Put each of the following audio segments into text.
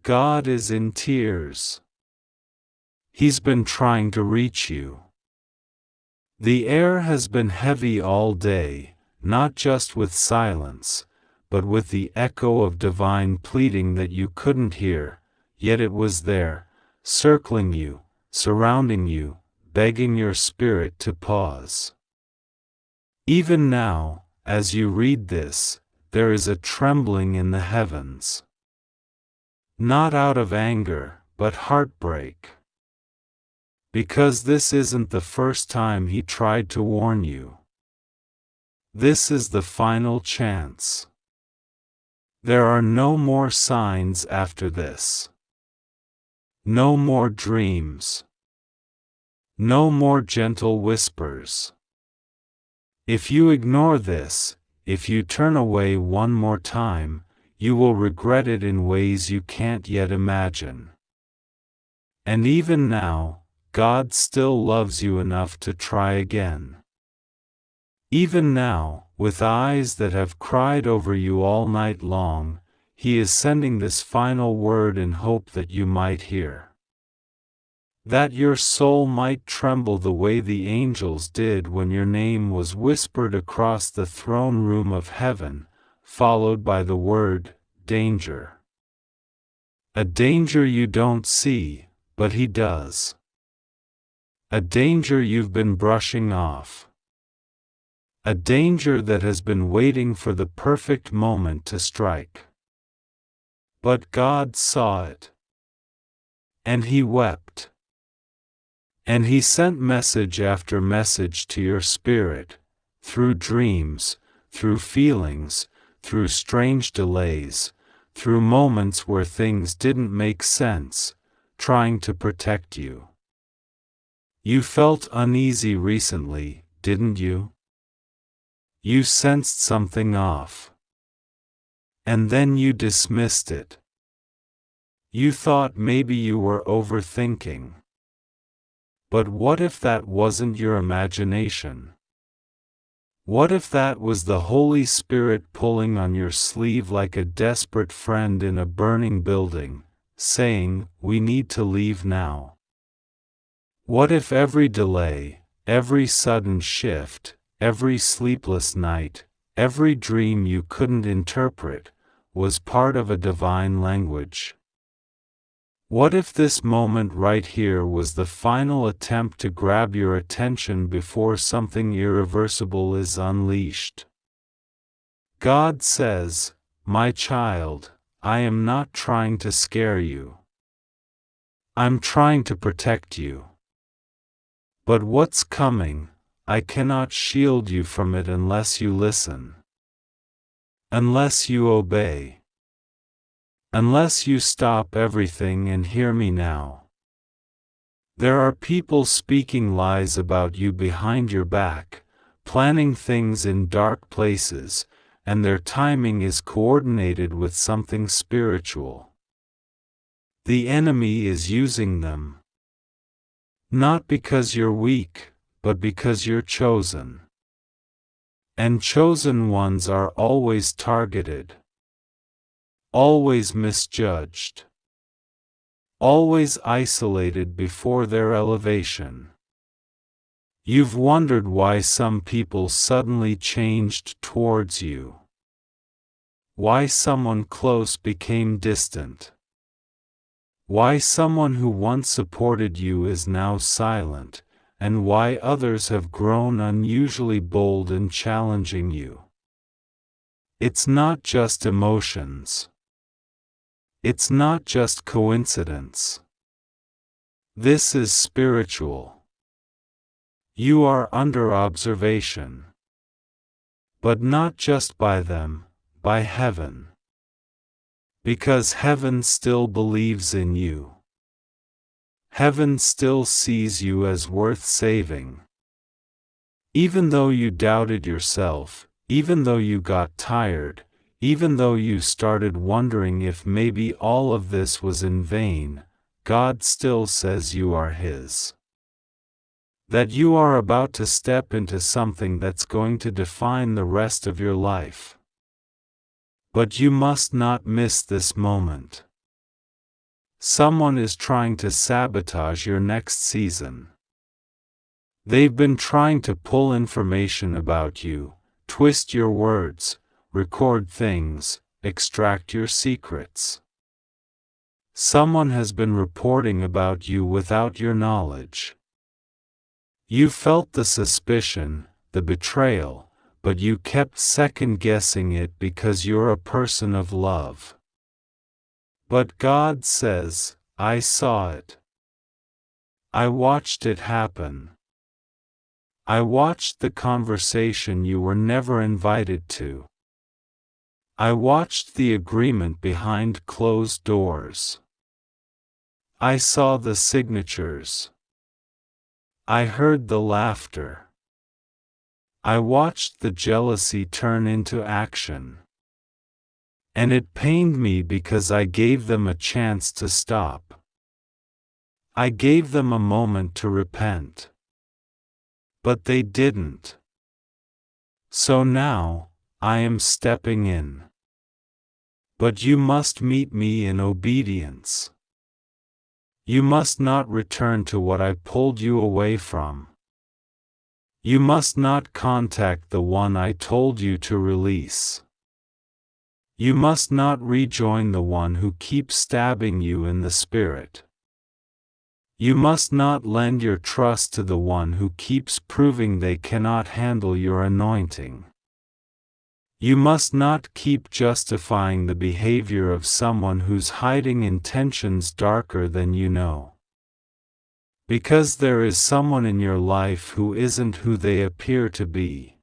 God is in tears. He's been trying to reach you. The air has been heavy all day, not just with silence, but with the echo of divine pleading that you couldn't hear, yet it was there, circling you, surrounding you, begging your spirit to pause. Even now, as you read this, there is a trembling in the heavens. Not out of anger, but heartbreak. Because this isn't the first time he tried to warn you. This is the final chance. There are no more signs after this. No more dreams. No more gentle whispers. If you ignore this, if you turn away one more time, you will regret it in ways you can't yet imagine. And even now, God still loves you enough to try again. Even now, with eyes that have cried over you all night long, He is sending this final word in hope that you might hear. That your soul might tremble the way the angels did when your name was whispered across the throne room of heaven, followed by the word, danger. A danger you don't see, but He does. A danger you've been brushing off. A danger that has been waiting for the perfect moment to strike. But God saw it. And He wept. And He sent message after message to your spirit, through dreams, through feelings, through strange delays, through moments where things didn't make sense, trying to protect you. You felt uneasy recently, didn't you? You sensed something off. And then you dismissed it. You thought maybe you were overthinking. But what if that wasn't your imagination? What if that was the Holy Spirit pulling on your sleeve like a desperate friend in a burning building, saying, "We need to leave now"? What if every delay, every sudden shift, every sleepless night, every dream you couldn't interpret, was part of a divine language? What if this moment right here was the final attempt to grab your attention before something irreversible is unleashed? God says, "My child, I am not trying to scare you. I'm trying to protect you. But what's coming, I cannot shield you from it unless you listen. Unless you obey. Unless you stop everything and hear me now. There are people speaking lies about you behind your back, planning things in dark places, and their timing is coordinated with something spiritual. The enemy is using them. Not because you're weak, but because you're chosen. And chosen ones are always targeted. Always misjudged. Always isolated before their elevation. You've wondered why some people suddenly changed towards you. Why someone close became distant. Why someone who once supported you is now silent, and why others have grown unusually bold in challenging you. It's not just emotions. It's not just coincidence. This is spiritual. You are under observation. But not just by them, by heaven. Because heaven still believes in you. Heaven still sees you as worth saving. Even though you doubted yourself, even though you got tired, even though you started wondering if maybe all of this was in vain, God still says you are His. That you are about to step into something that's going to define the rest of your life. But you must not miss this moment. Someone is trying to sabotage your next season. They've been trying to pull information about you, twist your words, record things, extract your secrets. Someone has been reporting about you without your knowledge. You felt the suspicion, the betrayal, but you kept second-guessing it because you're a person of love. But God says, I saw it. I watched it happen. I watched the conversation you were never invited to. I watched the agreement behind closed doors. I saw the signatures. I heard the laughter. I watched the jealousy turn into action. And it pained me because I gave them a chance to stop. I gave them a moment to repent. But they didn't. So now, I am stepping in. But you must meet me in obedience. You must not return to what I pulled you away from. You must not contact the one I told you to release. You must not rejoin the one who keeps stabbing you in the spirit. You must not lend your trust to the one who keeps proving they cannot handle your anointing. You must not keep justifying the behavior of someone who's hiding intentions darker than you know. Because there is someone in your life who isn't who they appear to be.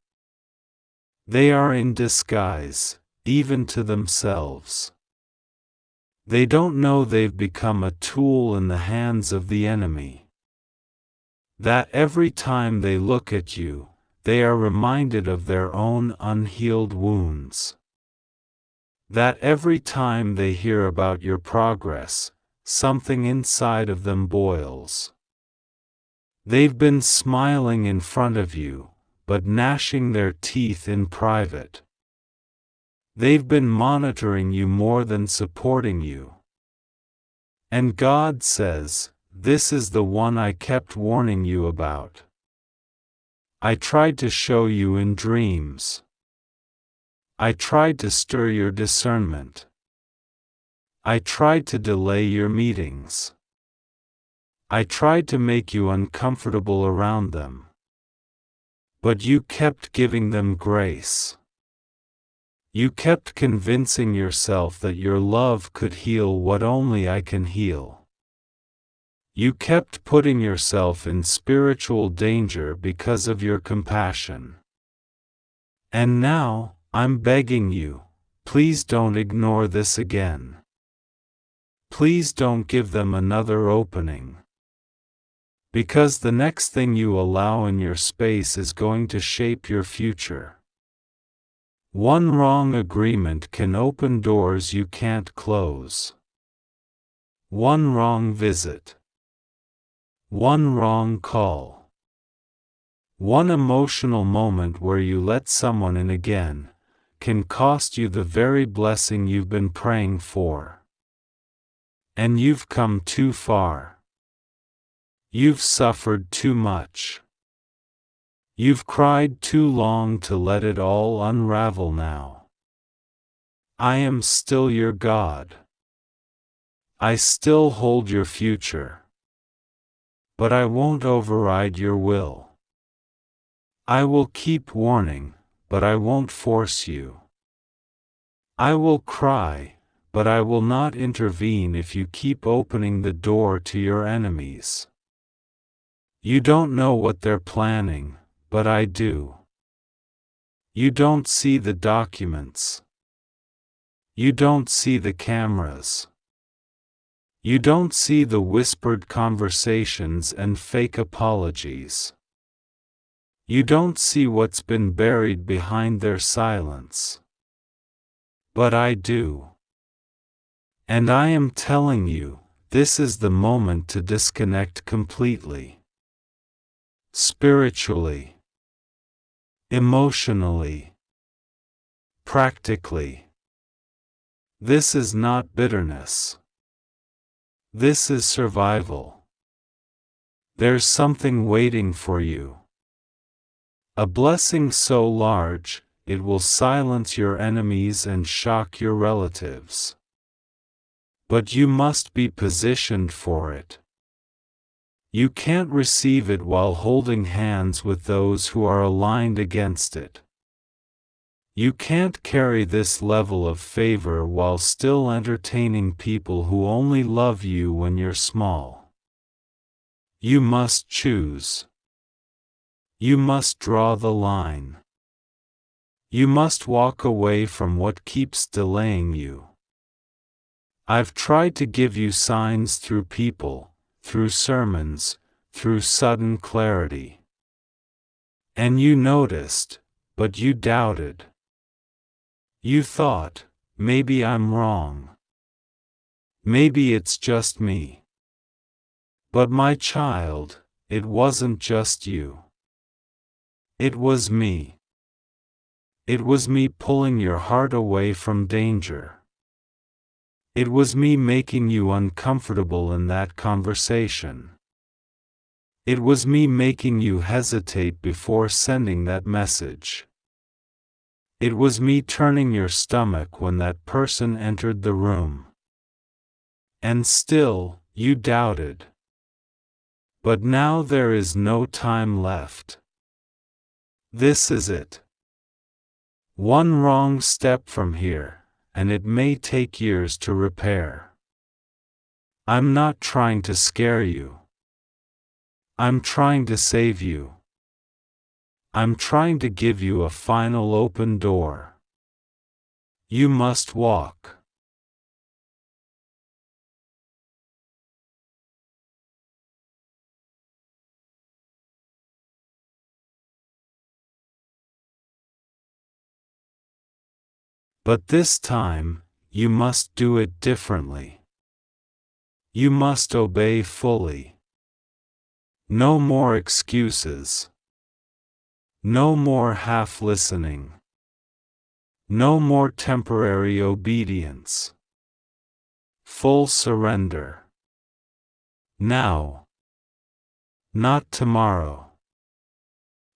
They are in disguise, even to themselves. They don't know they've become a tool in the hands of the enemy. That every time they look at you, they are reminded of their own unhealed wounds. That every time they hear about your progress, something inside of them boils. They've been smiling in front of you, but gnashing their teeth in private. They've been monitoring you more than supporting you. And God says, this is the one I kept warning you about. I tried to show you in dreams. I tried to stir your discernment. I tried to delay your meetings. I tried to make you uncomfortable around them. But you kept giving them grace. You kept convincing yourself that your love could heal what only I can heal. You kept putting yourself in spiritual danger because of your compassion. And now, I'm begging you, please don't ignore this again. Please don't give them another opening. Because the next thing you allow in your space is going to shape your future. One wrong agreement can open doors you can't close. One wrong visit. One wrong call. One emotional moment where you let someone in again, can cost you the very blessing you've been praying for. And you've come too far. You've suffered too much. You've cried too long to let it all unravel now. I am still your God. I still hold your future. But I won't override your will. I will keep warning, but I won't force you. I will cry, but I will not intervene if you keep opening the door to your enemies. You don't know what they're planning, but I do. You don't see the documents. You don't see the cameras. You don't see the whispered conversations and fake apologies. You don't see what's been buried behind their silence. But I do. And I am telling you, this is the moment to disconnect completely. Spiritually. Emotionally. Practically. This is not bitterness. This is survival. There's something waiting for you. A blessing so large, it will silence your enemies and shock your relatives. But you must be positioned for it. You can't receive it while holding hands with those who are aligned against it. You can't carry this level of favor while still entertaining people who only love you when you're small. You must choose. You must draw the line. You must walk away from what keeps delaying you. I've tried to give you signs through people, through sermons, through sudden clarity. And you noticed, but you doubted. You thought, maybe I'm wrong. Maybe it's just me. But my child, it wasn't just you. It was me. It was me pulling your heart away from danger. It was me making you uncomfortable in that conversation. It was me making you hesitate before sending that message. It was me turning your stomach when that person entered the room. And still, you doubted. But now there is no time left. This is it. One wrong step from here, and it may take years to repair. I'm not trying to scare you. I'm trying to save you. I'm trying to give you a final open door. You must walk. But this time, you must do it differently. You must obey fully. No more excuses. No more half-listening. No more temporary obedience. Full surrender. Now. Not tomorrow.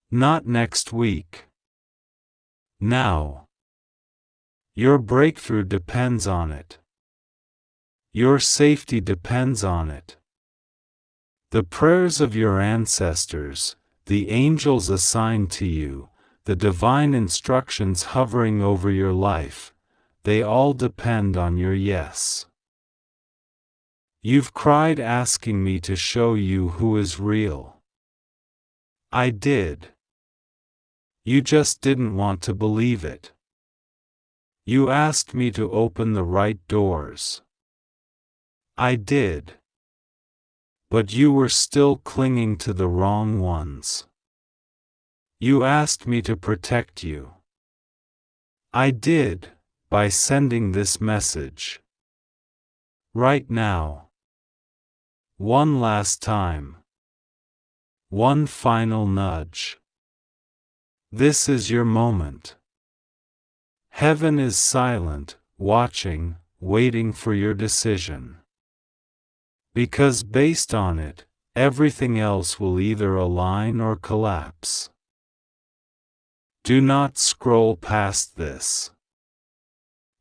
Not next week. Now. Your breakthrough depends on it. Your safety depends on it. The prayers of your ancestors, the angels assigned to you, the divine instructions hovering over your life, they all depend on your yes. You've cried asking me to show you who is real. I did. You just didn't want to believe it. You asked me to open the right doors. I did. But you were still clinging to the wrong ones. You asked me to protect you. I did, by sending this message. Right now. One last time. One final nudge. This is your moment. Heaven is silent, watching, waiting for your decision. Because based on it, everything else will either align or collapse. Do not scroll past this.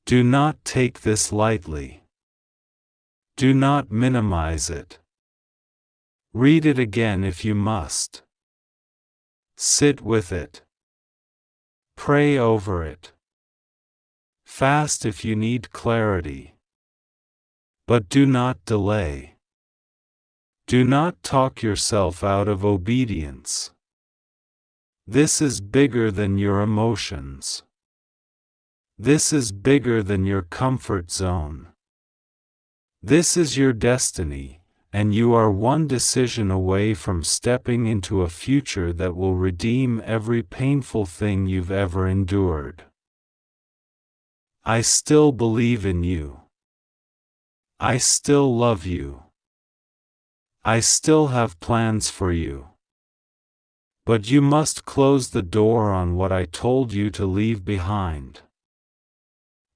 Do not take this lightly. Do not minimize it. Read it again if you must. Sit with it. Pray over it. Fast if you need clarity. But do not delay. Do not talk yourself out of obedience. This is bigger than your emotions. This is bigger than your comfort zone. This is your destiny, and you are one decision away from stepping into a future that will redeem every painful thing you've ever endured. I still believe in you. I still love you. I still have plans for you. But you must close the door on what I told you to leave behind.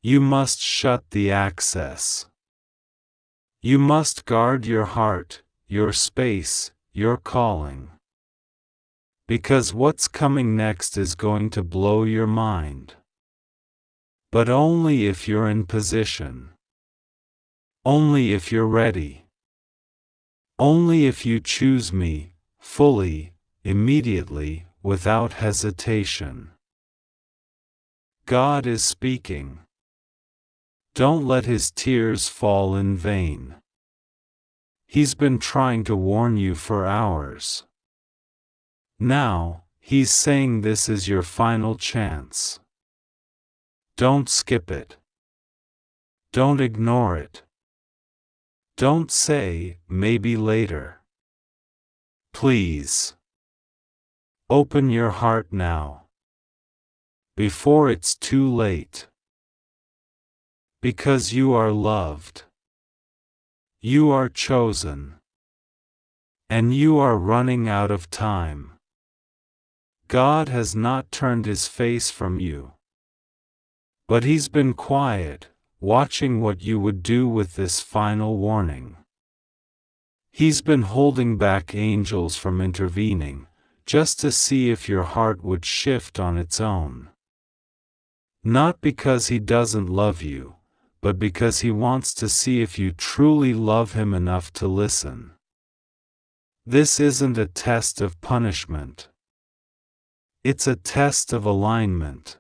You must shut the access. You must guard your heart, your space, your calling. Because what's coming next is going to blow your mind. But only if you're in position. Only if you're ready. Only if you choose me, fully, immediately, without hesitation. God is speaking. Don't let his tears fall in vain. He's been trying to warn you for hours. Now, he's saying this is your final chance. Don't skip it. Don't ignore it. Don't say, maybe later. Please. Open your heart now. Before it's too late. Because you are loved. You are chosen. And you are running out of time. God has not turned his face from you. But he's been quiet, watching what you would do with this final warning. He's been holding back angels from intervening, just to see if your heart would shift on its own. Not because he doesn't love you, but because he wants to see if you truly love him enough to listen. This isn't a test of punishment. It's a test of alignment.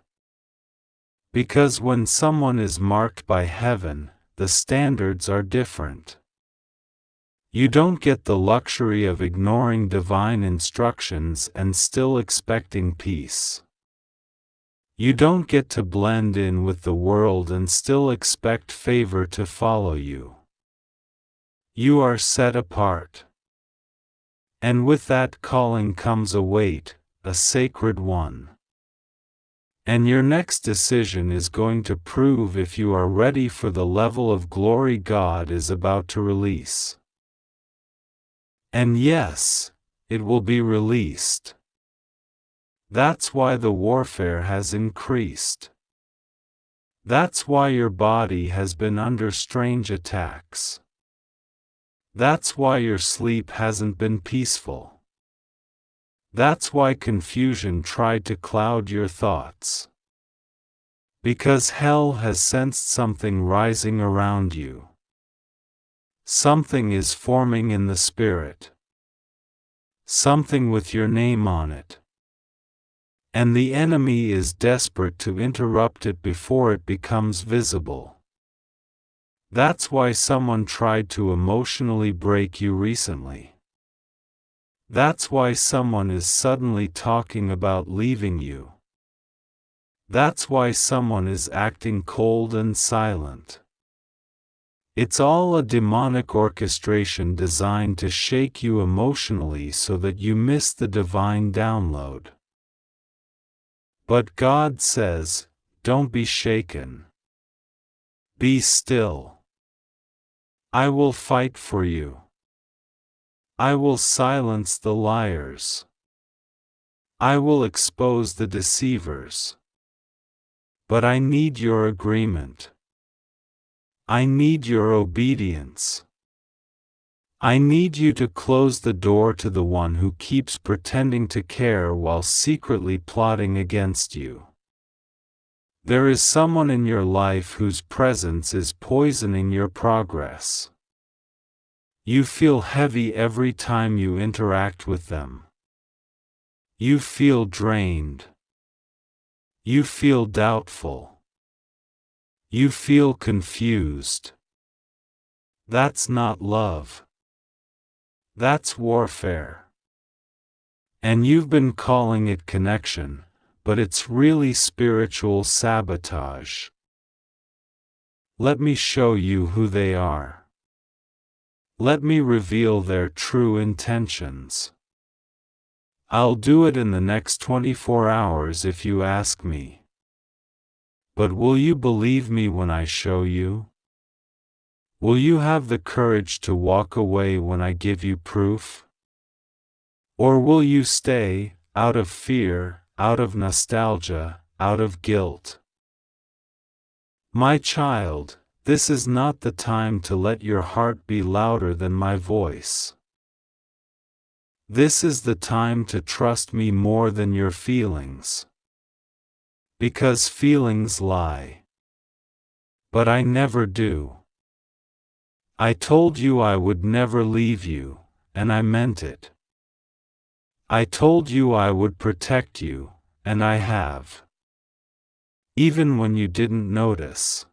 Because when someone is marked by heaven, the standards are different. You don't get the luxury of ignoring divine instructions and still expecting peace. You don't get to blend in with the world and still expect favor to follow you. You are set apart. And with that calling comes a weight, a sacred one. And your next decision is going to prove if you are ready for the level of glory God is about to release. And yes, it will be released. That's why the warfare has increased. That's why your body has been under strange attacks. That's why your sleep hasn't been peaceful. That's why confusion tried to cloud your thoughts. Because hell has sensed something rising around you. Something is forming in the spirit. Something with your name on it. And the enemy is desperate to interrupt it before it becomes visible. That's why someone tried to emotionally break you recently. That's why someone is suddenly talking about leaving you. That's why someone is acting cold and silent. It's all a demonic orchestration designed to shake you emotionally so that you miss the divine download. But God says, don't be shaken. Be still. I will fight for you. I will silence the liars. I will expose the deceivers. But I need your agreement. I need your obedience. I need you to close the door to the one who keeps pretending to care while secretly plotting against you. There is someone in your life whose presence is poisoning your progress. You feel heavy every time you interact with them. You feel drained. You feel doubtful. You feel confused. That's not love. That's warfare. And you've been calling it connection, but it's really spiritual sabotage. Let me show you who they are. Let me reveal their true intentions. I'll do it in the next 24 hours if you ask me. But will you believe me when I show you? Will you have the courage to walk away when I give you proof? Or will you stay, out of fear, out of nostalgia, out of guilt? My child, This is not the time to let your heart be louder than my voice. This is the time to trust me more than your feelings. Because feelings lie. But I never do. I told you I would never leave you, and I meant it. I told you I would protect you, and I have. Even when you didn't notice.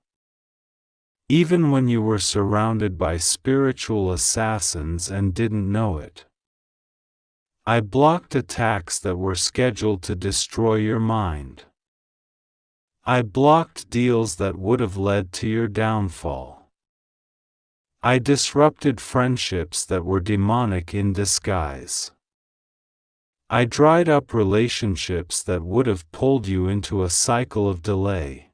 Even when you were surrounded by spiritual assassins and didn't know it. I blocked attacks that were scheduled to destroy your mind. I blocked deals that would have led to your downfall. I disrupted friendships that were demonic in disguise. I dried up relationships that would have pulled you into a cycle of delay.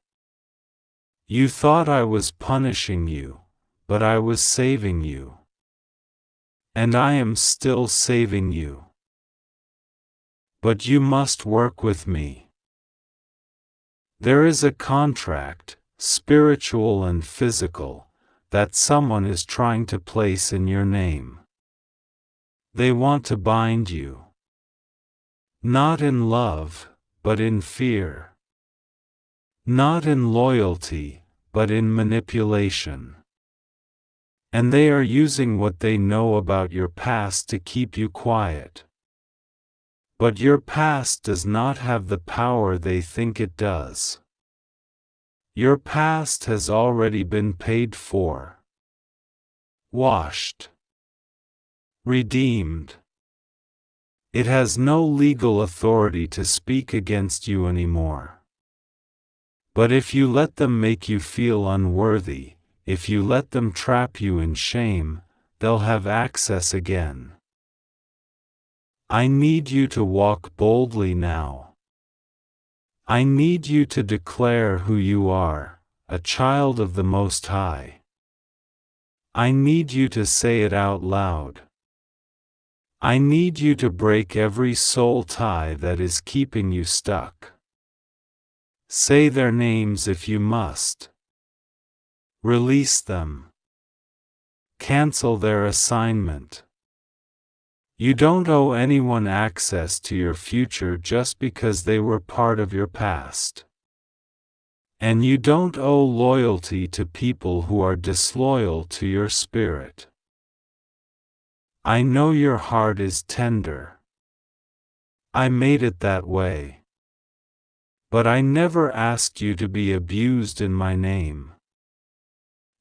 You thought I was punishing you, but I was saving you. And I am still saving you. But you must work with me. There is a contract, spiritual and physical, that someone is trying to place in your name. They want to bind you. Not in love, but in fear. Not in loyalty, but in manipulation. And they are using what they know about your past to keep you quiet. But your past does not have the power they think it does. Your past has already been paid for. Washed. Redeemed. It has no legal authority to speak against you anymore. But if you let them make you feel unworthy, if you let them trap you in shame, they'll have access again. I need you to walk boldly now. I need you to declare who you are, a child of the Most High. I need you to say it out loud. I need you to break every soul tie that is keeping you stuck. Say their names if you must. Release them. Cancel their assignment. You don't owe anyone access to your future just because they were part of your past. And you don't owe loyalty to people who are disloyal to your spirit. I know your heart is tender. I made it that way. But I never asked you to be abused in my name.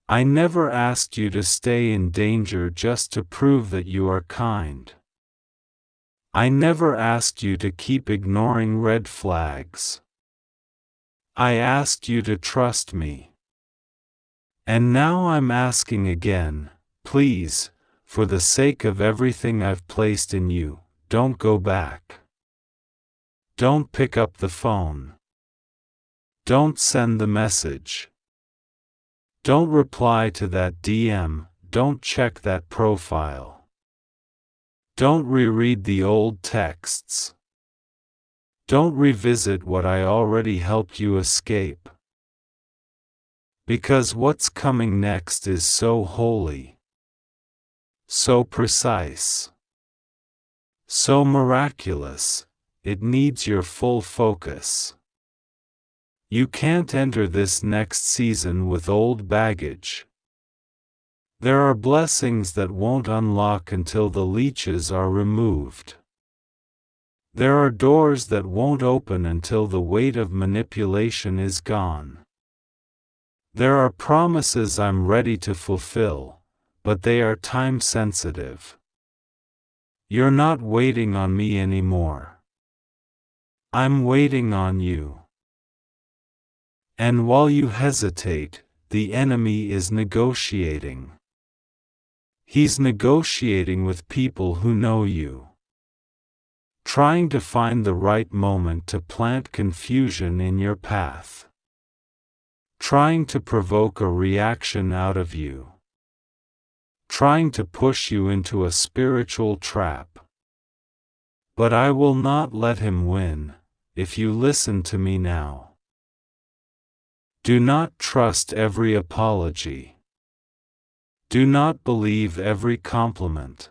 I never asked you to stay in danger just to prove that you are kind. I never asked you to keep ignoring red flags. I asked you to trust me. And now I'm asking again, please, for the sake of everything I've placed in you, don't go back. Don't pick up the phone. Don't send the message. Don't reply to that DM, don't check that profile. Don't reread the old texts. Don't revisit what I already helped you escape. Because what's coming next is so holy, so precise, so miraculous, it needs your full focus. You can't enter this next season with old baggage. There are blessings that won't unlock until the leeches are removed. There are doors that won't open until the weight of manipulation is gone. There are promises I'm ready to fulfill, but they are time-sensitive. You're not waiting on me anymore. I'm waiting on you. And while you hesitate, the enemy is negotiating. He's negotiating with people who know you. Trying to find the right moment to plant confusion in your path. Trying to provoke a reaction out of you. Trying to push you into a spiritual trap. But I will not let him win, if you listen to me now. Do not trust every apology. Do not believe every compliment.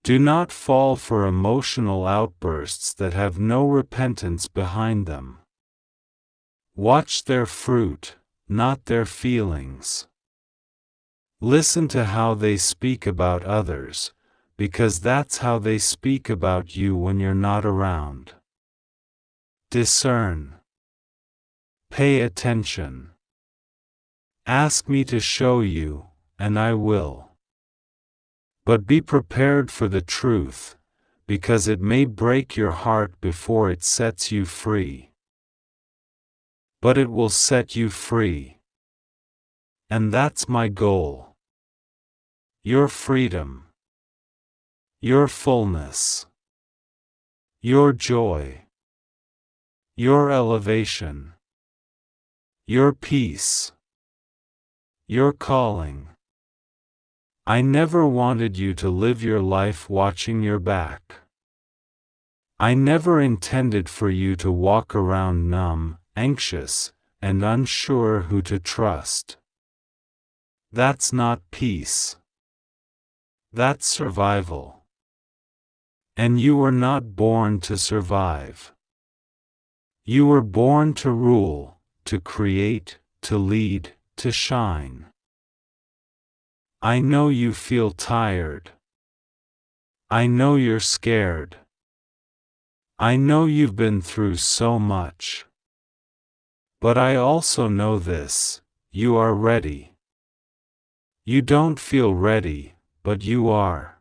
Do not fall for emotional outbursts that have no repentance behind them. Watch their fruit, not their feelings. Listen to how they speak about others, because that's how they speak about you when you're not around. Discern. Pay attention. Ask me to show you, and I will. But be prepared for the truth, because it may break your heart before it sets you free. But it will set you free. And that's my goal. Your freedom. Your fullness. Your joy. Your elevation. Your peace. Your calling. I never wanted you to live your life watching your back. I never intended for you to walk around numb, anxious, and unsure who to trust. That's not peace. That's survival. And you were not born to survive. You were born to rule, to create, to lead, to shine. I know you feel tired. I know you're scared. I know you've been through so much. But I also know this: you are ready. You don't feel ready, but you are.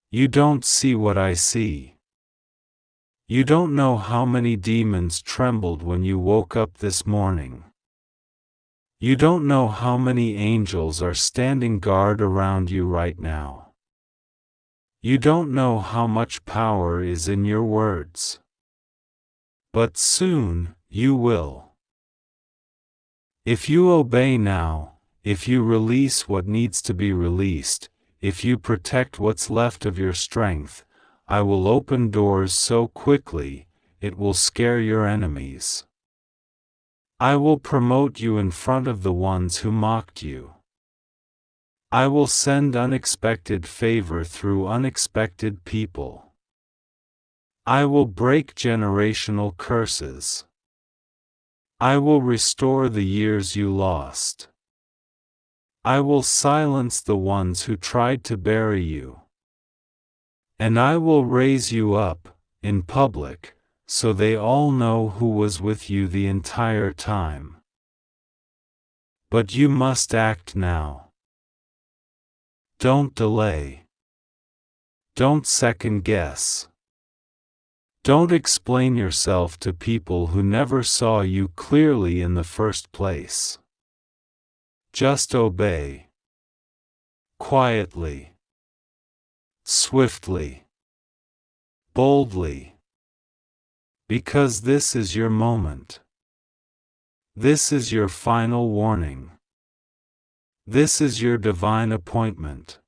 You don't see what I see. You don't know how many demons trembled when you woke up this morning. You don't know how many angels are standing guard around you right now. You don't know how much power is in your words. But soon, you will. If you obey now, if you release what needs to be released, if you protect what's left of your strength, I will open doors so quickly, it will scare your enemies. I will promote you in front of the ones who mocked you. I will send unexpected favor through unexpected people. I will break generational curses. I will restore the years you lost. I will silence the ones who tried to bury you. And I will raise you up, in public, so they all know who was with you the entire time. But you must act now. Don't delay. Don't second guess. Don't explain yourself to people who never saw you clearly in the first place. Just obey. Quietly. Swiftly. Boldly. Because this is your moment. This is your final warning. This is your divine appointment.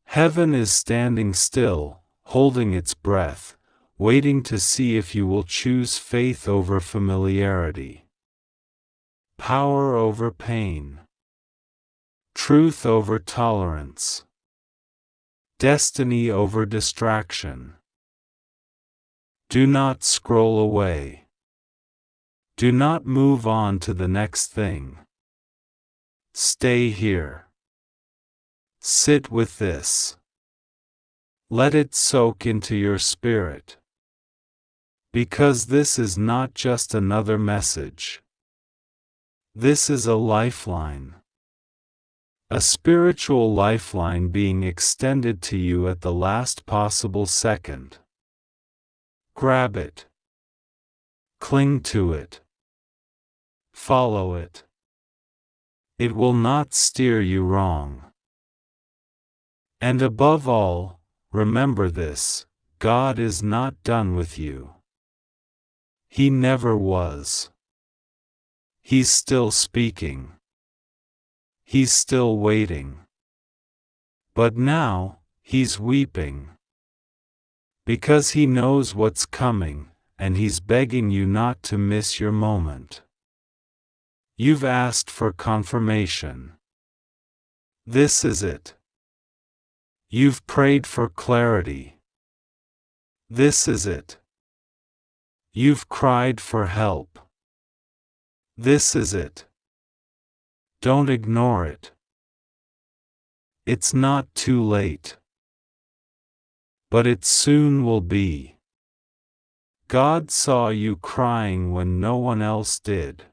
Heaven is standing still, holding its breath, waiting to see if you will choose faith over familiarity, power over pain, truth over tolerance, destiny over distraction. Do not scroll away. Do not move on to the next thing. Stay here. Sit with this. Let it soak into your spirit. Because this is not just another message. This is a lifeline. A spiritual lifeline being extended to you at the last possible second. Grab it. Cling to it. Follow it. It will not steer you wrong. And above all, remember this: God is not done with you. He never was. He's still speaking. He's still waiting. But now, He's weeping. Because He knows what's coming, and He's begging you not to miss your moment. You've asked for confirmation. This is it. You've prayed for clarity. This is it. You've cried for help. This is it. Don't ignore it. It's not too late. But it soon will be. God saw you crying when no one else did.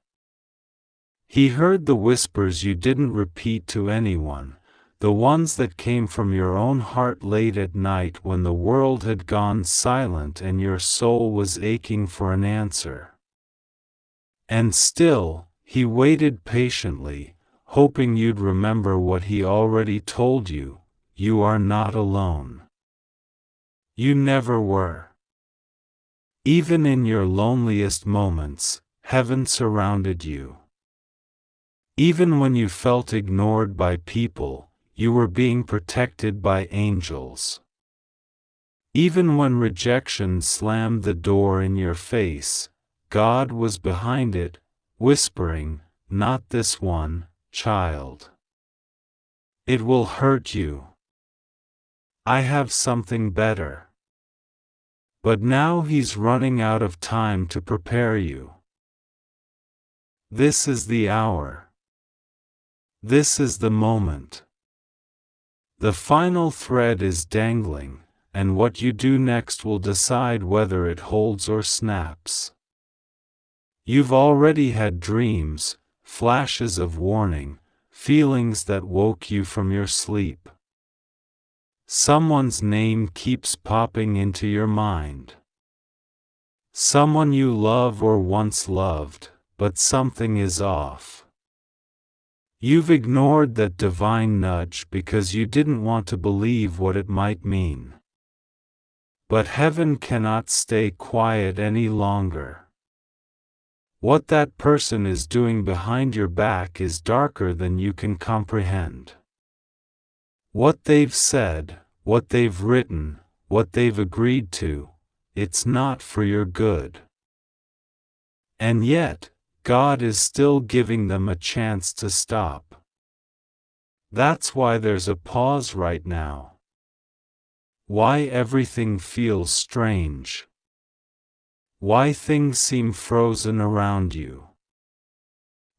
He heard the whispers you didn't repeat to anyone, the ones that came from your own heart late at night when the world had gone silent and your soul was aching for an answer. And still, He waited patiently, hoping you'd remember what He already told you: you are not alone. You never were. Even in your loneliest moments, heaven surrounded you. Even when you felt ignored by people, you were being protected by angels. Even when rejection slammed the door in your face, God was behind it, whispering, "Not this one, child. It will hurt you. I have something better." But now He's running out of time to prepare you. This is the hour. This is the moment. The final thread is dangling, and what you do next will decide whether it holds or snaps. You've already had dreams, flashes of warning, feelings that woke you from your sleep. Someone's name keeps popping into your mind. Someone you love or once loved, but something is off. You've ignored that divine nudge because you didn't want to believe what it might mean. But heaven cannot stay quiet any longer. What that person is doing behind your back is darker than you can comprehend. What they've said, what they've written, what they've agreed to, it's not for your good. And yet, God is still giving them a chance to stop. That's why there's a pause right now. Why everything feels strange. Why things seem frozen around you.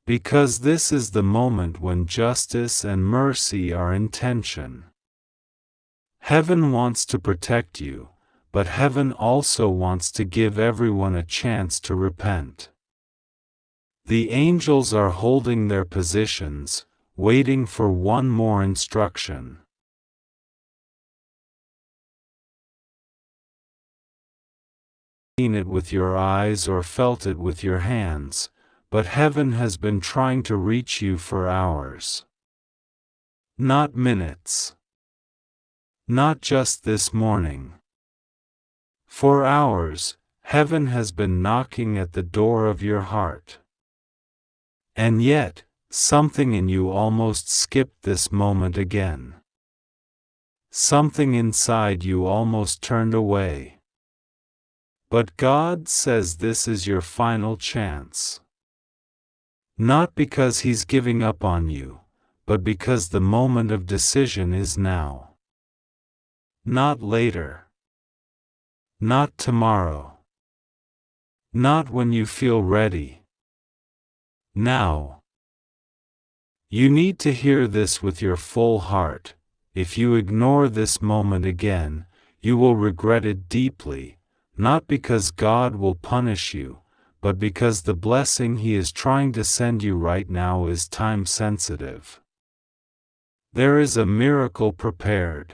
Because this is the moment when justice and mercy are in tension. Heaven wants to protect you, but heaven also wants to give everyone a chance to repent. The angels are holding their positions, waiting for one more instruction. Seen it with your eyes or felt it with your hands, but heaven has been trying to reach you for hours. Not minutes. Not just this morning. For hours, heaven has been knocking at the door of your heart. And yet, something in you almost skipped this moment again. Something inside you almost turned away. But God says this is your final chance. Not because He's giving up on you, but because the moment of decision is now. Not later. Not tomorrow. Not when you feel ready. Now. You need to hear this with your full heart. If you ignore this moment again, you will regret it deeply, not because God will punish you, but because the blessing He is trying to send you right now is time-sensitive. There is a miracle prepared.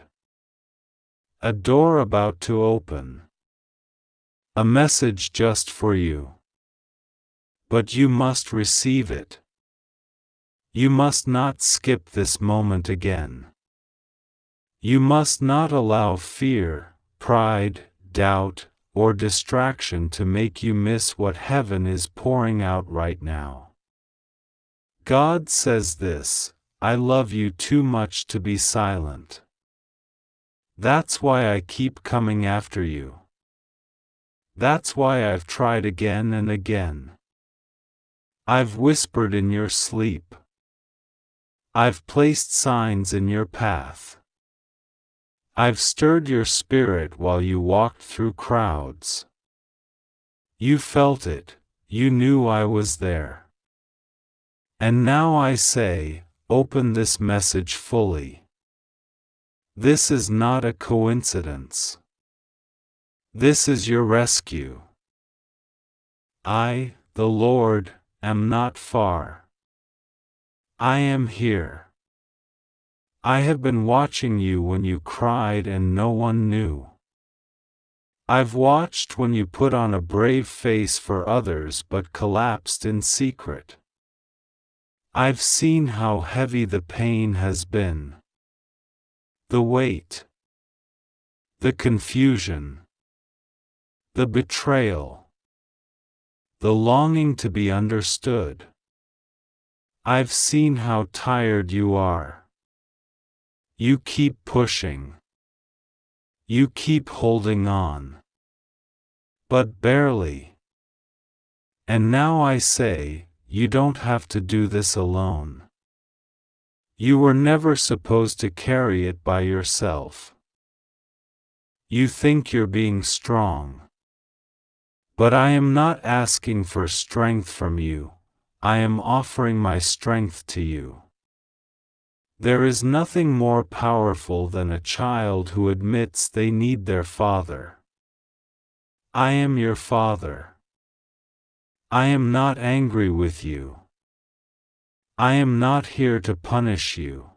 A door about to open. A message just for you. But you must receive it. You must not skip this moment again. You must not allow fear, pride, doubt, or distraction to make you miss what heaven is pouring out right now. God says this: I love you too much to be silent. That's why I keep coming after you. That's why I've tried again and again. I've whispered in your sleep. I've placed signs in your path. I've stirred your spirit while you walked through crowds. You felt it, you knew I was there. And now I say, open this message fully. This is not a coincidence. This is your rescue. I, the Lord, am not far. I am here. I have been watching you when you cried and no one knew. I've watched when you put on a brave face for others but collapsed in secret. I've seen how heavy the pain has been. The weight. The confusion. The betrayal. The longing to be understood. I've seen how tired you are. You keep pushing. You keep holding on. But barely. And now I say, you don't have to do this alone. You were never supposed to carry it by yourself. You think you're being strong. But I am not asking for strength from you, I am offering my strength to you. There is nothing more powerful than a child who admits they need their father. I am your father. I am not angry with you. I am not here to punish you.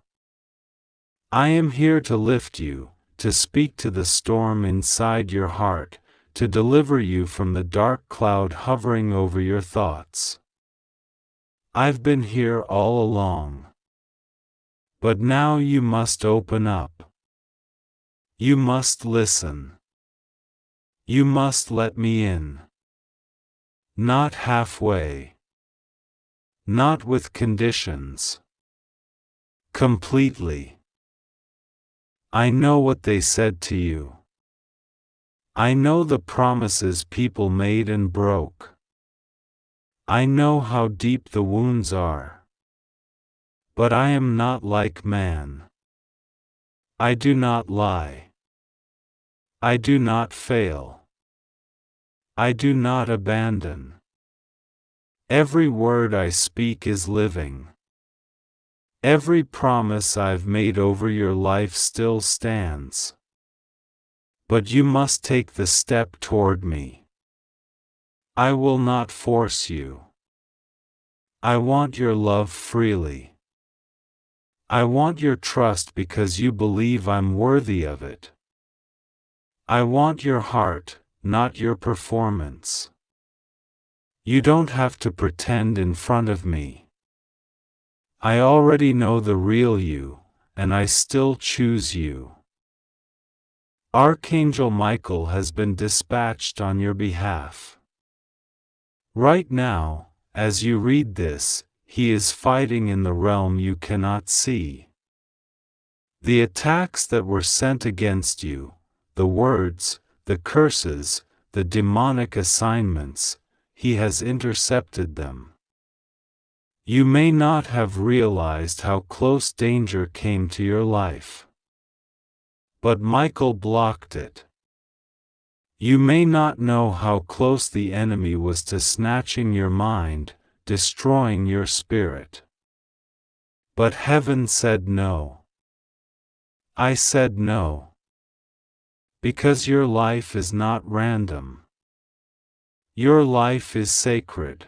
I am here to lift you, to speak to the storm inside your heart, to deliver you from the dark cloud hovering over your thoughts. I've been here all along. But now you must open up. You must listen. You must let me in. Not halfway. Not with conditions. Completely. I know what they said to you. I know the promises people made and broke. I know how deep the wounds are. But I am not like man. I do not lie. I do not fail. I do not abandon. Every word I speak is living. Every promise I've made over your life still stands. But you must take the step toward me. I will not force you. I want your love freely. I want your trust because you believe I'm worthy of it. I want your heart, not your performance. You don't have to pretend in front of me. I already know the real you, and I still choose you. Archangel Michael has been dispatched on your behalf. Right now, as you read this, he is fighting in the realm you cannot see. The attacks that were sent against you, the words, the curses, the demonic assignments, he has intercepted them. You may not have realized how close danger came to your life. But Michael blocked it. You may not know how close the enemy was to snatching your mind, destroying your spirit. But heaven said no. I said no. Because your life is not random. Your life is sacred.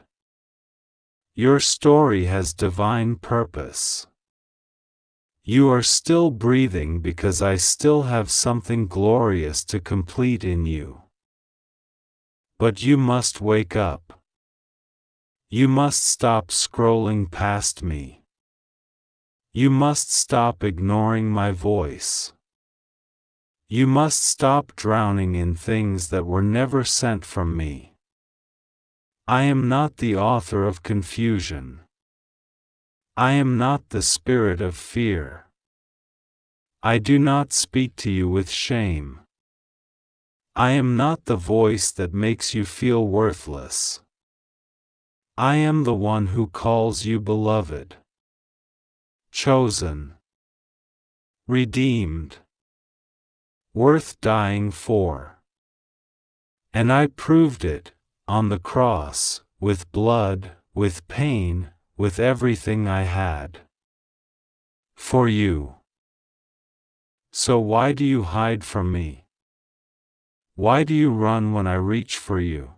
Your story has divine purpose. You are still breathing because I still have something glorious to complete in you. But you must wake up. You must stop scrolling past me. You must stop ignoring my voice. You must stop drowning in things that were never sent from me. I am not the author of confusion. I am not the spirit of fear. I do not speak to you with shame. I am not the voice that makes you feel worthless. I am the one who calls you beloved, chosen, redeemed, worth dying for. And I proved it, on the cross, with blood, with pain, with everything I had. For you. So why do you hide from me? Why do you run when I reach for you?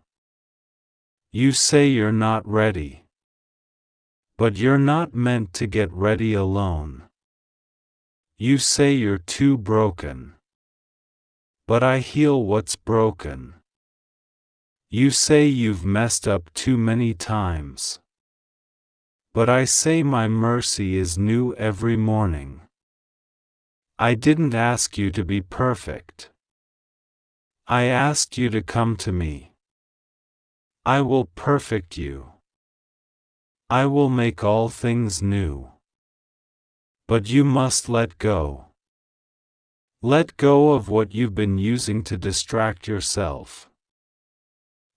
You say you're not ready. But you're not meant to get ready alone. You say you're too broken. But I heal what's broken. You say you've messed up too many times. But I say my mercy is new every morning. I didn't ask you to be perfect. I asked you to come to me. I will perfect you. I will make all things new. But you must let go. Let go of what you've been using to distract yourself.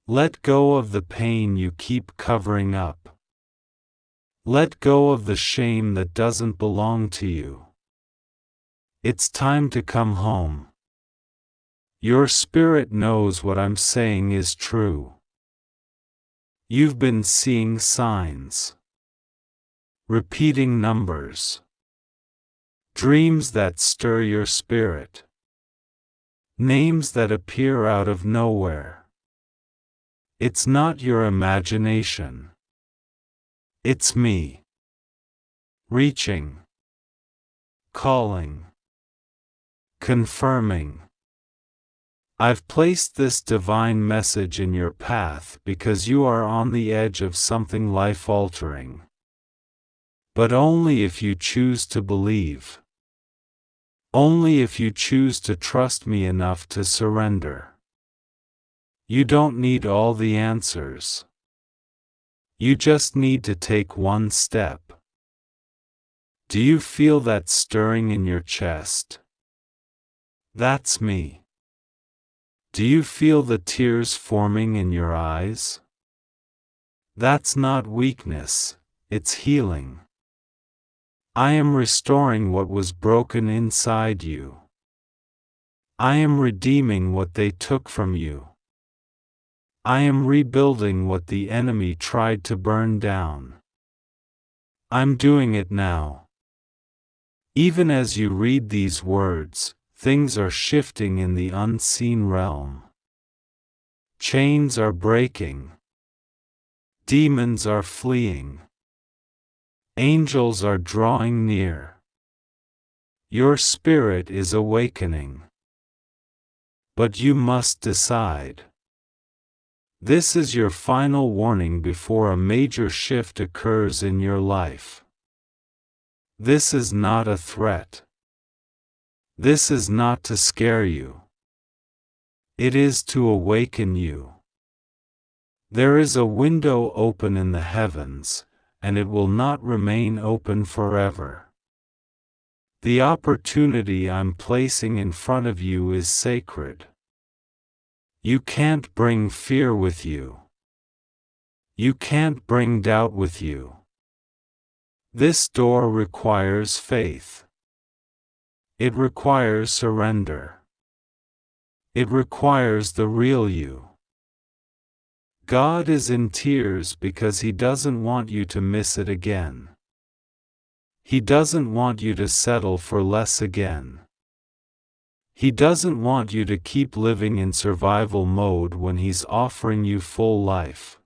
Let go of the pain you keep covering up. Let go of the shame that doesn't belong to you. It's time to come home. Your spirit knows what I'm saying is true. You've been seeing signs, repeating numbers, dreams that stir your spirit, names that appear out of nowhere. It's not your imagination. It's me. Reaching, calling, confirming. I've placed this divine message in your path because you are on the edge of something life-altering. But only if you choose to believe. Only if you choose to trust me enough to surrender. You don't need all the answers. You just need to take one step. Do you feel that stirring in your chest? That's me. Do you feel the tears forming in your eyes? That's not weakness, it's healing. I am restoring what was broken inside you. I am redeeming what they took from you. I am rebuilding what the enemy tried to burn down. I'm doing it now. Even as you read these words, things are shifting in the unseen realm. Chains are breaking. Demons are fleeing. Angels are drawing near. Your spirit is awakening. But you must decide. This is your final warning before a major shift occurs in your life. This is not a threat. This is not to scare you. It is to awaken you. There is a window open in the heavens, and it will not remain open forever. The opportunity I'm placing in front of you is sacred. You can't bring fear with you. You can't bring doubt with you. This door requires faith. It requires surrender. It requires the real you. God is in tears because He doesn't want you to miss it again. He doesn't want you to settle for less again. He doesn't want you to keep living in survival mode when He's offering you full life.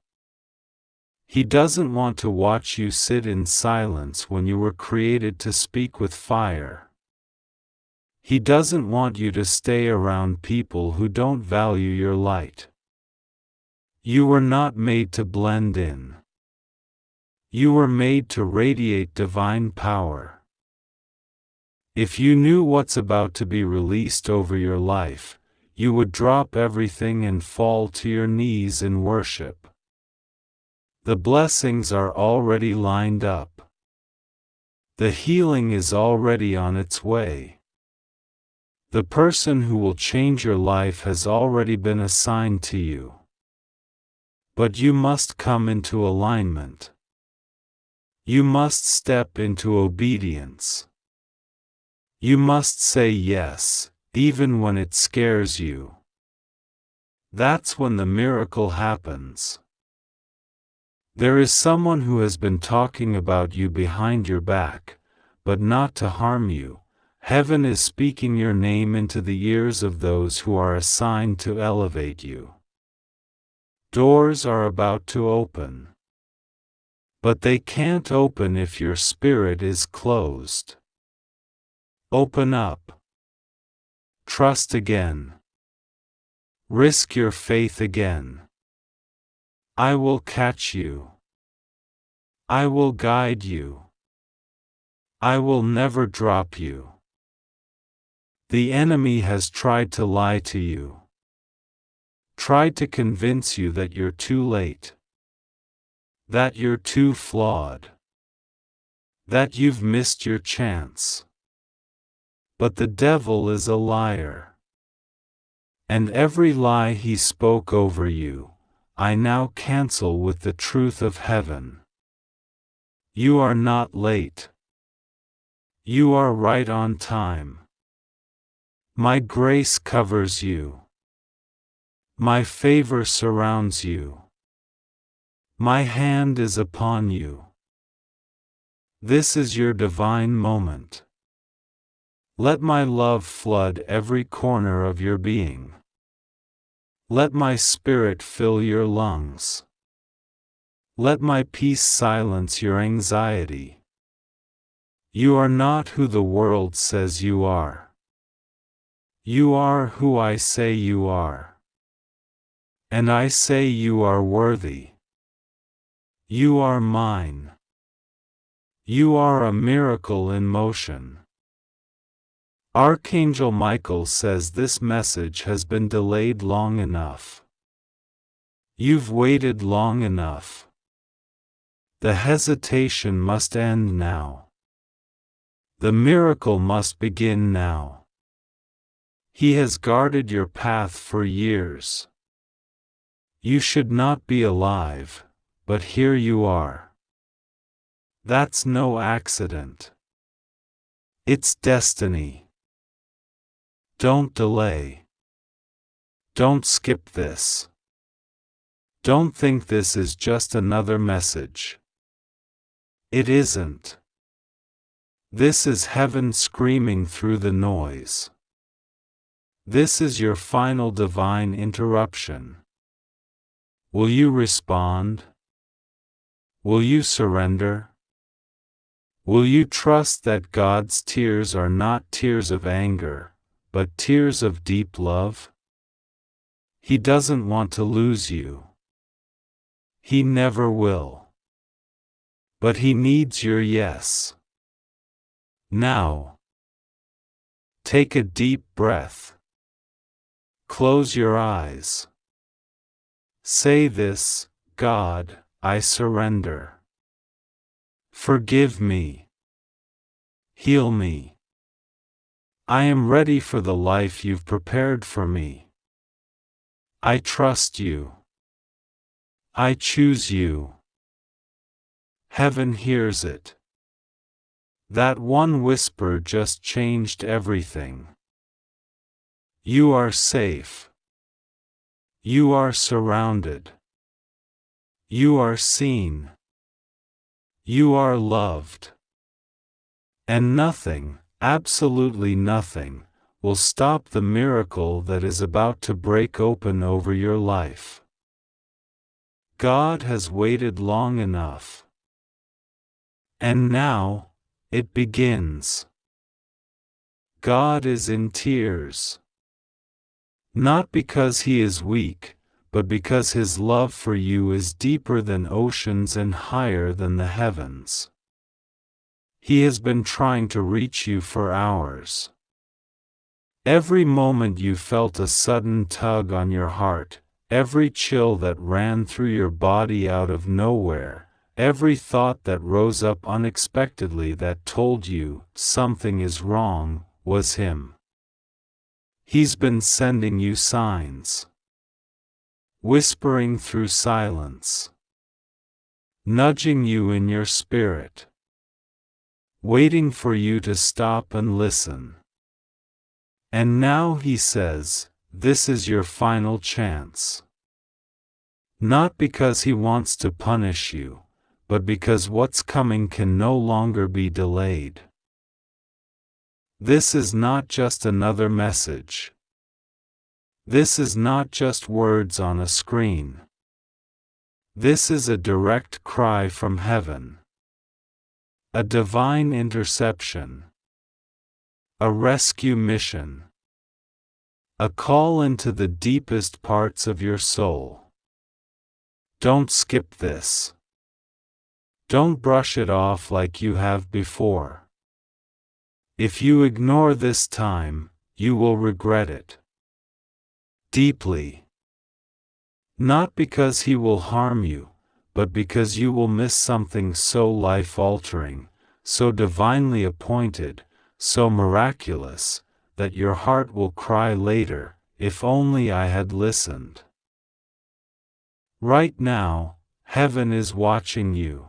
He doesn't want to watch you sit in silence when you were created to speak with fire. He doesn't want you to stay around people who don't value your light. You were not made to blend in. You were made to radiate divine power. If you knew what's about to be released over your life, you would drop everything and fall to your knees in worship. The blessings are already lined up. The healing is already on its way. The person who will change your life has already been assigned to you. But you must come into alignment. You must step into obedience. You must say yes, even when it scares you. That's when the miracle happens. There is someone who has been talking about you behind your back, but not to harm you. Heaven is speaking your name into the ears of those who are assigned to elevate you. Doors are about to open. But they can't open if your spirit is closed. Open up. Trust again. Risk your faith again. I will catch you. I will guide you. I will never drop you. The enemy has tried to lie to you. Tried to convince you that you're too late. That you're too flawed. That you've missed your chance. But the devil is a liar. And every lie he spoke over you, I now cancel with the truth of heaven. You are not late. You are right on time. My grace covers you. My favor surrounds you. My hand is upon you. This is your divine moment. Let my love flood every corner of your being. Let my spirit fill your lungs. Let my peace silence your anxiety. You are not who the world says you are. You are who I say you are. And I say you are worthy. You are mine. You are a miracle in motion. Archangel Michael says this message has been delayed long enough. You've waited long enough. The hesitation must end now. The miracle must begin now. He has guarded your path for years. You should not be alive, but here you are. That's no accident. It's destiny. Don't delay. Don't skip this. Don't think this is just another message. It isn't. This is heaven screaming through the noise. This is your final divine interruption. Will you respond? Will you surrender? Will you trust that God's tears are not tears of anger, but tears of deep love? He doesn't want to lose you. He never will. But he needs your yes. Now. Take a deep breath. Close your eyes. Say this, God, I surrender. Forgive me. Heal me. I am ready for the life you've prepared for me. I trust you. I choose you. Heaven hears it. That one whisper just changed everything. You are safe. You are surrounded. You are seen. You are loved. And nothing, absolutely nothing, will stop the miracle that is about to break open over your life. God has waited long enough. And now, it begins. God is in tears. Not because he is weak, but because his love for you is deeper than oceans and higher than the heavens. He has been trying to reach you for hours. Every moment you felt a sudden tug on your heart, every chill that ran through your body out of nowhere, every thought that rose up unexpectedly that told you something is wrong, was him. He's been sending you signs. whispering through silence, nudging you in your spirit, waiting for you to stop and listen. And now he says, this is your final chance. Not because he wants to punish you, but because what's coming can no longer be delayed. This is not just another message. This is not just words on a screen. This is a direct cry from heaven. A divine interception. A rescue mission. A call into the deepest parts of your soul. Don't skip this. Don't brush it off like you have before. If you ignore this time, you will regret it. Deeply. Not because he will harm you, but because you will miss something so life-altering, so divinely appointed, so miraculous, that your heart will cry later, if only I had listened. Right now, heaven is watching you.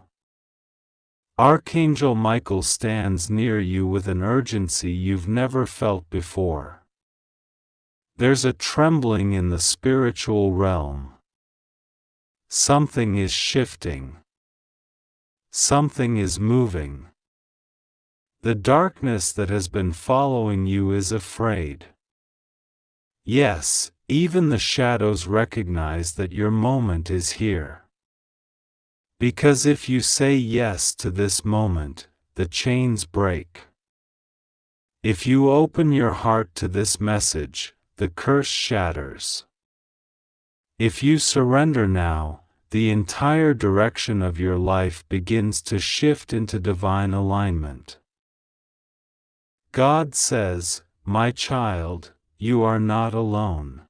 Archangel Michael stands near you with an urgency you've never felt before. There's a trembling in the spiritual realm. Something is shifting. Something is moving. The darkness that has been following you is afraid. Yes, even the shadows recognize that your moment is here. Because if you say yes to this moment, the chains break. If you open your heart to this message, the curse shatters. If you surrender now, the entire direction of your life begins to shift into divine alignment. God says, my child, you are not alone.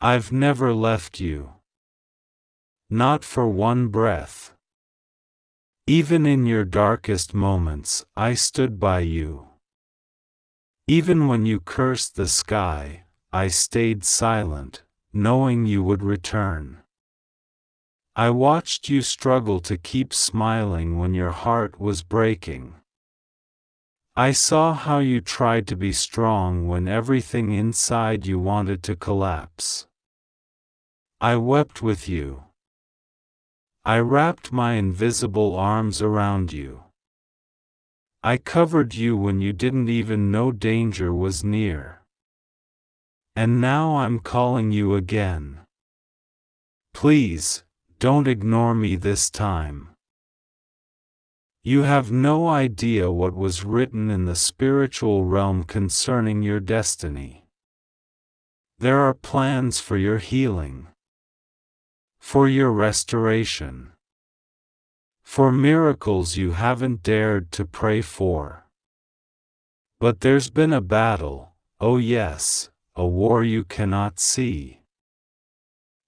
I've never left you. Not for one breath. Even in your darkest moments, I stood by you. Even when you cursed the sky, I stayed silent, knowing you would return. I watched you struggle to keep smiling when your heart was breaking. I saw how you tried to be strong when everything inside you wanted to collapse. I wept with you. I wrapped my invisible arms around you. I covered you when you didn't even know danger was near. And now I'm calling you again. Please, don't ignore me this time. You have no idea what was written in the spiritual realm concerning your destiny. There are plans for your healing. For your restoration. For miracles you haven't dared to pray for. But there's been a battle, oh yes, a war you cannot see.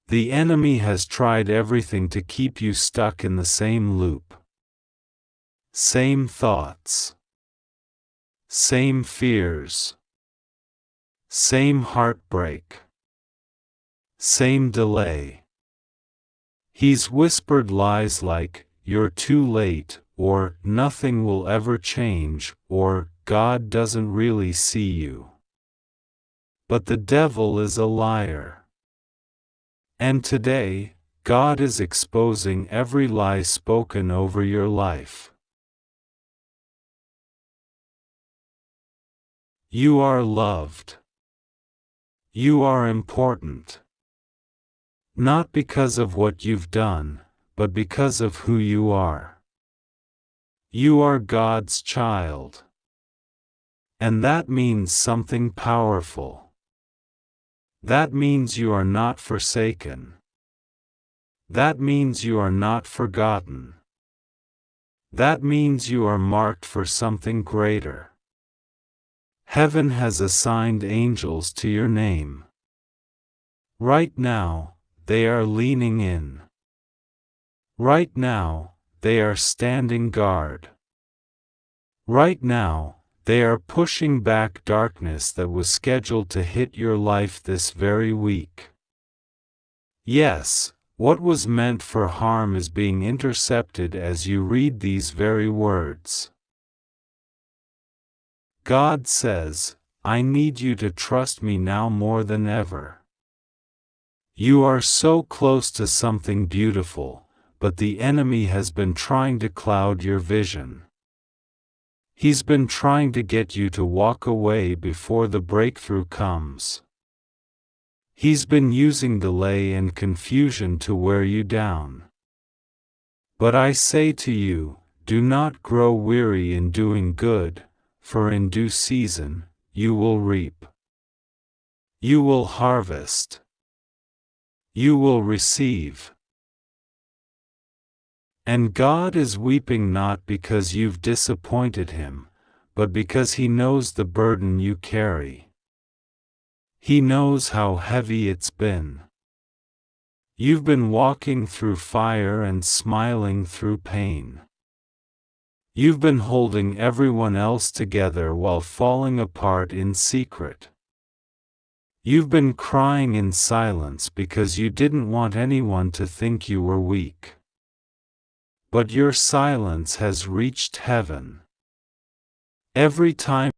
The enemy has tried everything to keep you stuck in the same loop. Same thoughts. Same fears. Same heartbreak. Same delay. He's whispered lies like, you're too late, or nothing will ever change, or God doesn't really see you. But the devil is a liar. And today, God is exposing every lie spoken over your life. You are loved. You are important. Not because of what you've done, but because of who you are. You are God's child. And that means something powerful. That means you are not forsaken. That means you are not forgotten. That means you are marked for something greater. Heaven has assigned angels to your name. Right now, they are leaning in. Right now, they are standing guard. Right now, they are pushing back darkness that was scheduled to hit your life this very week. Yes, what was meant for harm is being intercepted as you read these very words. God says, I need you to trust me now more than ever. You are so close to something beautiful, but the enemy has been trying to cloud your vision. He's been trying to get you to walk away before the breakthrough comes. He's been using delay and confusion to wear you down. But I say to you, do not grow weary in doing good, for in due season, you will reap. You will harvest. You will receive. And God is weeping not because you've disappointed Him, but because He knows the burden you carry. He knows how heavy it's been. You've been walking through fire and smiling through pain. You've been holding everyone else together while falling apart in secret. You've been crying in silence because you didn't want anyone to think you were weak. But your silence has reached heaven. Every time